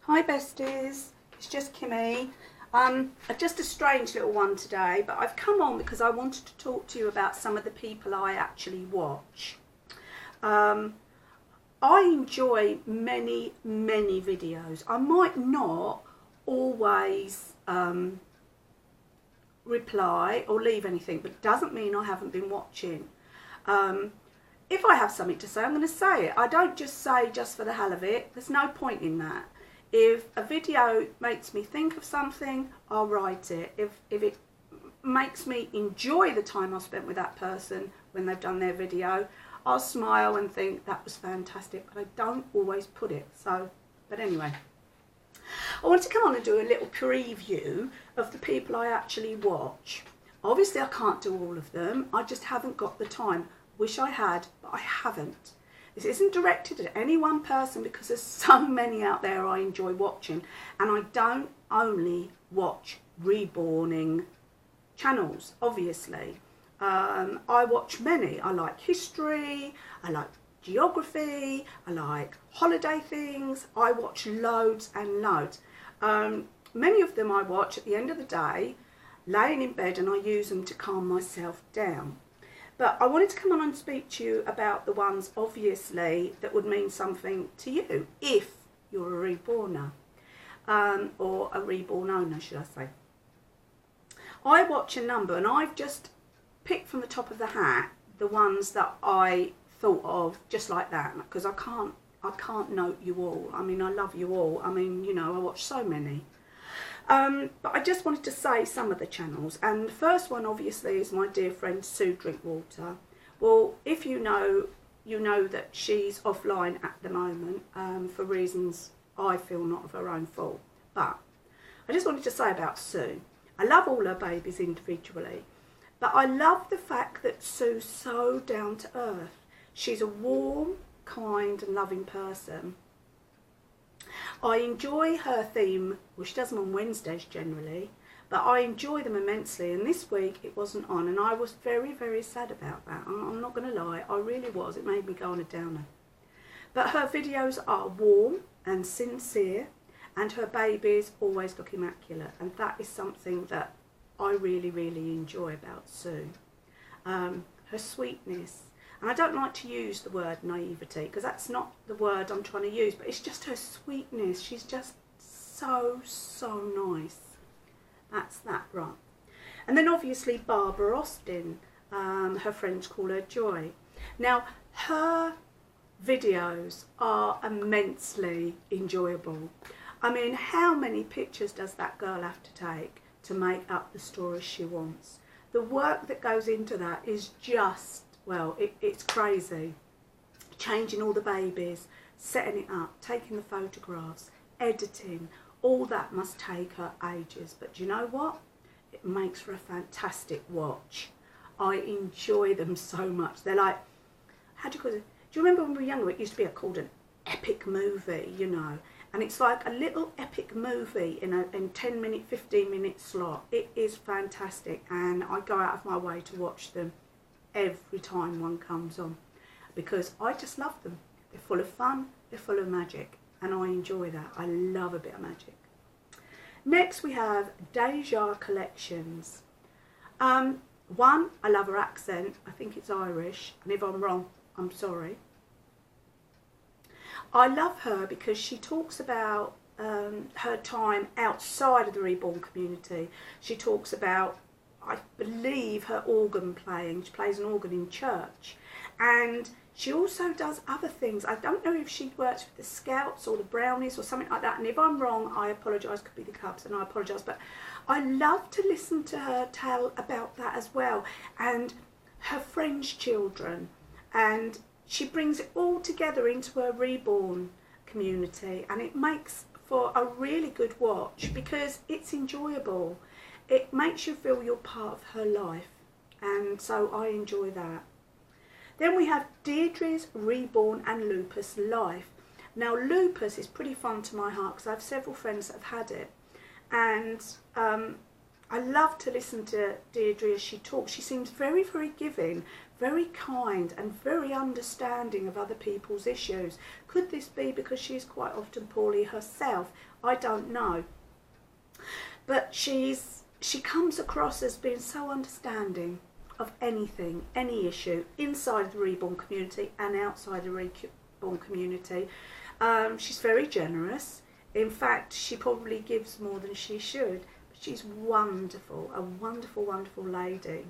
Hi besties, it's just Kimmy. Just a strange little one today, but I've come on because I wanted to talk to you about some of the people I actually watch. I enjoy many videos. I might not always reply or leave anything, but it doesn't mean I haven't been watching. If I have something to say, I'm going to say it. I don't just say just for the hell of it. There's no point in that. If a video makes me think of something, I'll write it. If it makes me enjoy the time I spent with that person when they've done their video, I'll smile and think that was fantastic, but I don't always put it. But anyway, I want to come on and do a little preview of the people I actually watch. Obviously I can't do all of them, I just haven't got the time. Wish I had, but I haven't. This isn't directed at any one person because there's so many out there I enjoy watching, and I don't only watch reborning channels, obviously. I watch many. I like history, I like geography, I like holiday things. I watch loads and loads. Many of them I watch at the end of the day, laying in bed, and I use them to calm myself down. But I wanted to come on and speak to you about the ones, obviously, that would mean something to you if you're a reborner, or a reborn owner, should I say. I watch a number, and I've just picked from the top of the hat the ones that I thought of just like that, because I can't note you all. I mean, I love you all. I mean, you know, I watch so many. But I just wanted to say some of the channels, and the first one obviously is my dear friend Sue Drinkwater. Well, if you know that she's offline at the moment for reasons I feel not of her own fault. But I just wanted to say about Sue, I love all her babies individually, but I love the fact that Sue's so down to earth. She's a warm, kind and loving person. I enjoy her theme, well, she does them on Wednesdays generally, but I enjoy them immensely, and this week it wasn't on, and I was very sad about that. I'm not going to lie, I really was. It made me go on a downer. But her videos are warm and sincere, and her babies always look immaculate, and that is something that I really enjoy about Sue. Her sweetness. And I don't like to use the word naivety because that's not the word I'm trying to use, but it's just her sweetness. She's just so nice. That's that, right. And then obviously Barbara Austin, her friends call her Joy. Now, her videos are immensely enjoyable. I mean, how many pictures does that girl have to take to make up the stories she wants? The work that goes into that is just, well, it's crazy. Changing all the babies, setting it up, taking the photographs, editing, all that must take her ages. But do you know what? It makes for a fantastic watch. I enjoy them so much. They're like, how do you call it? Do you remember when we were younger, it used to be called an epic movie, you know? And it's like a little epic movie in a 10-minute, 15-minute slot. It is fantastic, and I go out of my way to watch them every time one comes on because I just love them. They're full of fun, they're full of magic, and I enjoy that. I love a bit of magic. Next we have Daja Collections. One, I love her accent. I think it's Irish, and if I'm wrong, I'm sorry. I love her because she talks about her time outside of the reborn community. She talks about, I believe, her organ playing. She plays an organ in church, and she also does other things. I don't know if she works with the Scouts or the Brownies or something like that, and if I'm wrong, I apologise. Could be the Cubs, and I apologise, but I love to listen to her tell about that as well, and her friends' children, and she brings it all together into her reborn community, and it makes for a really good watch because it's enjoyable. It makes you feel you're part of her life, and so I enjoy that. Then we have Deirdres Reborn and Lupus Life. Now lupus is pretty fun to my heart because I have several friends that have had it, and I love to listen to Deirdre as she talks. She seems very, very giving, very kind and very understanding of other people's issues. Could this be because she's quite often poorly herself? I don't know. But she comes across as being so understanding of anything, any issue, inside the reborn community and outside the reborn community. She's very generous. In fact, she probably gives more than she should. She's wonderful, a wonderful, wonderful lady.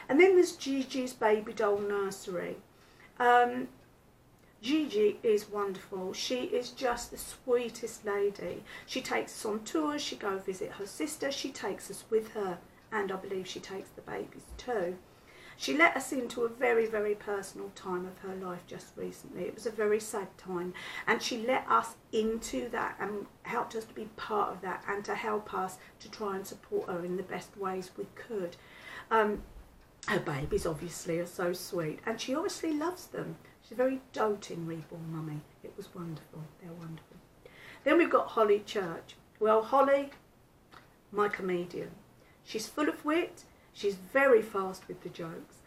And then there's Gigi's Baby Doll Nursery. Gigi is wonderful. She is just the sweetest lady. She takes us on tours, she goes visit her sister, she takes us with her, and I believe she takes the babies too. She let us into a very, very personal time of her life just recently. It was a very sad time, and she let us into that and helped us to be part of that and to help us to try and support her in the best ways we could. Her babies obviously are so sweet, and she obviously loves them. She's a very doting reborn mummy. It was wonderful. They're wonderful. Then we've got Holly Church. Well, Holly, my comedian. She's full of wit. She's very fast with the jokes.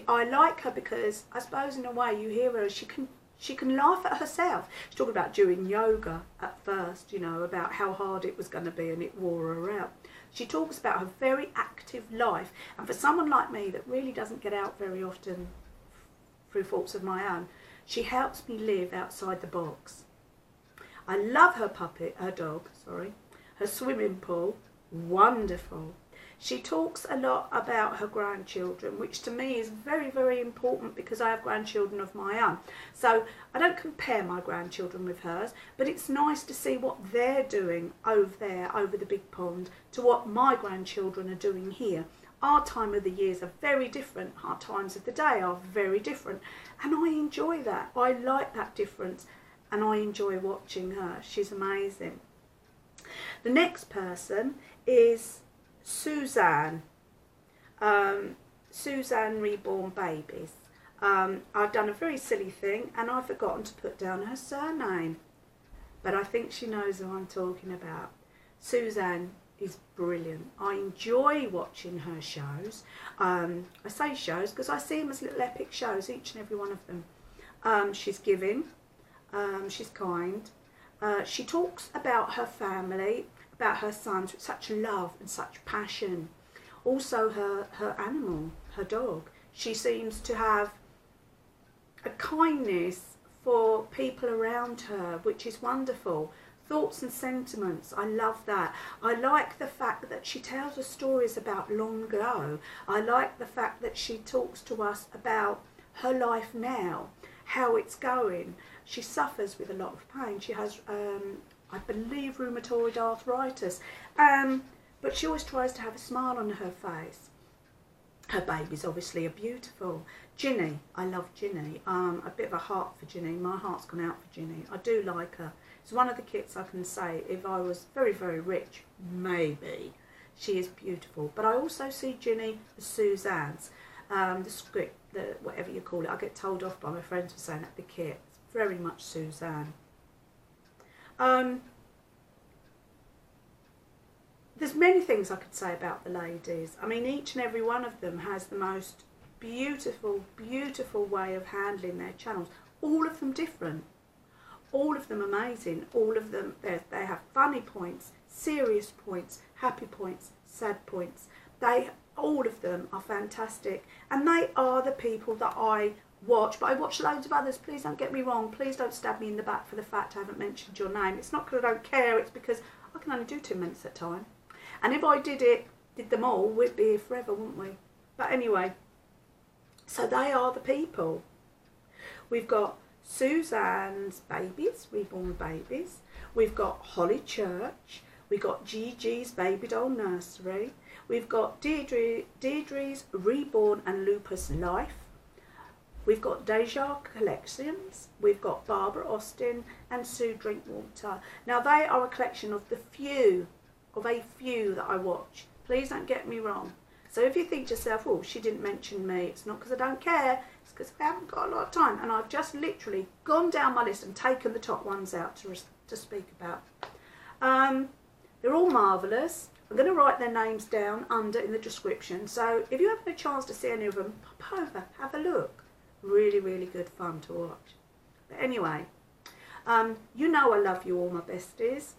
I like her because I suppose in a way you hear her, she can laugh at herself. She's talking about doing yoga at first, you know, about how hard it was going to be, and it wore her out. She talks about her very active life, and for someone like me that really doesn't get out very often through faults of my own, she helps me live outside the box. I love her dog, her swimming pool, wonderful. She talks a lot about her grandchildren, which to me is very, very important because I have grandchildren of my own. So I don't compare my grandchildren with hers, but it's nice to see what they're doing over there, over the big pond, to what my grandchildren are doing here. Our time of the years are very different. Our times of the day are very different. And I enjoy that. I like that difference. And I enjoy watching her. She's amazing. The next person is Suzanne. Suzanne Reborn Babies. I've done a very silly thing and I've forgotten to put down her surname. But I think she knows who I'm talking about. Suzanne is brilliant. I enjoy watching her shows. I say shows because I see them as little epic shows, each and every one of them. She's giving. She's kind. She talks about her family, about her sons with such love and such passion. Also her animal, her dog. She seems to have a kindness for people around her, which is wonderful. Thoughts and sentiments, I love that. I like the fact that she tells us stories about long ago. I like the fact that she talks to us about her life now, how it's going. She suffers with a lot of pain. She has, I believe, rheumatoid arthritis, but she always tries to have a smile on her face. Her babies obviously are beautiful. Ginny, I love Ginny. A bit of a heart for Ginny. My heart's gone out for Ginny. I do like her. It's one of the kits I can say, if I was very, very rich, maybe. She is beautiful. But I also see Ginny as Suzanne's. The script, whatever you call it, I get told off by my friends for saying that the kit. It's very much Suzanne. There's many things I could say about the ladies. I mean, each and every one of them has the most beautiful, beautiful way of handling their channels. All of them different. All of them amazing. All of them, they have funny points, serious points, happy points, sad points. All of them are fantastic. And they are the people that I watch. But I watch loads of others. Please don't get me wrong. Please don't stab me in the back for the fact I haven't mentioned your name. It's not because I don't care. It's because I can only do 2 minutes at a time. And if I did them all, we'd be here forever, wouldn't we? But anyway, so they are the people. We've got Suzanne's babies, reborn babies. We've got Holly Church. We've got Gigi's Baby Doll Nursery. We've got Deirdres Reborn and Lupus Life. We've got Daja Collections. We've got Barbara Austin and Sue Drinkwater. Now they are a collection of a few that I watch. Please don't get me wrong. So if you think to yourself, oh, she didn't mention me, it's not because I don't care, it's because I haven't got a lot of time. And I've just literally gone down my list and taken the top ones out to speak about. They're all marvellous. I'm going to write their names down under in the description. So if you haven't had a chance to see any of them, pop over, have a look. Really, really good fun to watch. But anyway, you know I love you all, my besties.